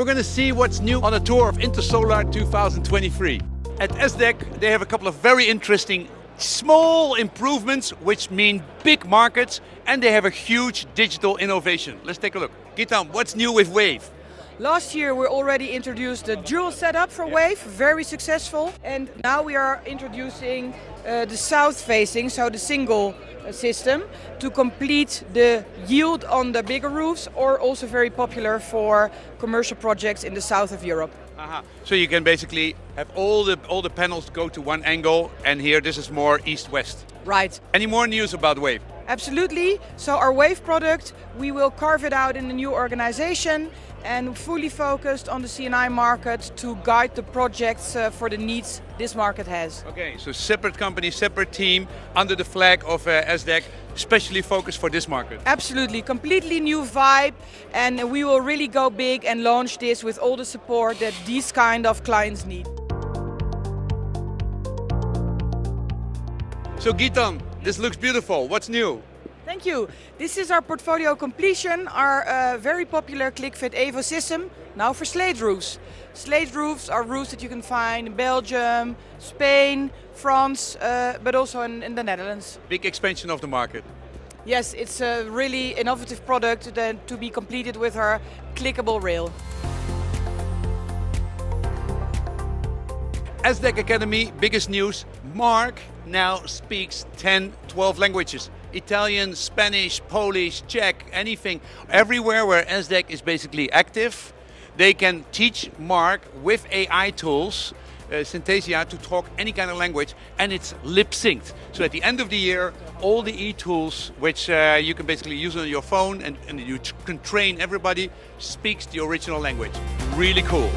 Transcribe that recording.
We're going to see what's new on a tour of Intersolar 2023. At ESDEC, they have a couple of very interesting small improvements, which mean big markets, and they have a huge digital innovation. Let's take a look. Gitan, what's new with Wave? Last year we already introduced the dual setup for Wave, very successful. And now we are introducing the south facing, so the single system, to complete the yield on the bigger roofs, or also very popular for commercial projects in the south of Europe. So you can basically have all the panels go to one angle, and here this is more east-west. Right. Any more news about Wave? Absolutely. So our Wave product, we will carve it out in the new organization and fully focused on the C&I market to guide the projects for the needs this market has. Okay, so separate company, separate team, under the flag of ESDEC, specially focused for this market. Absolutely, completely new vibe, and we will really go big and launch this with all the support that these kind of clients need. So Gitan, this looks beautiful. What's new? Thank you. This is our portfolio completion, our very popular ClickFit Evo system, now for slate roofs. Slate roofs are roofs that you can find in Belgium, Spain, France, but also in the Netherlands. Big expansion of the market. Yes, it's a really innovative product to be completed with our clickable rail. ESDEC Academy, biggest news, Mark now speaks 10, 12 languages. Italian, Spanish, Polish, Czech, anything. Everywhere where ESDEC is basically active, they can teach Mark with AI tools, Synthesia, to talk any kind of language, and it's lip synced. So at the end of the year, all the e-tools, which you can basically use on your phone and you can train everybody, speaks the original language. Really cool.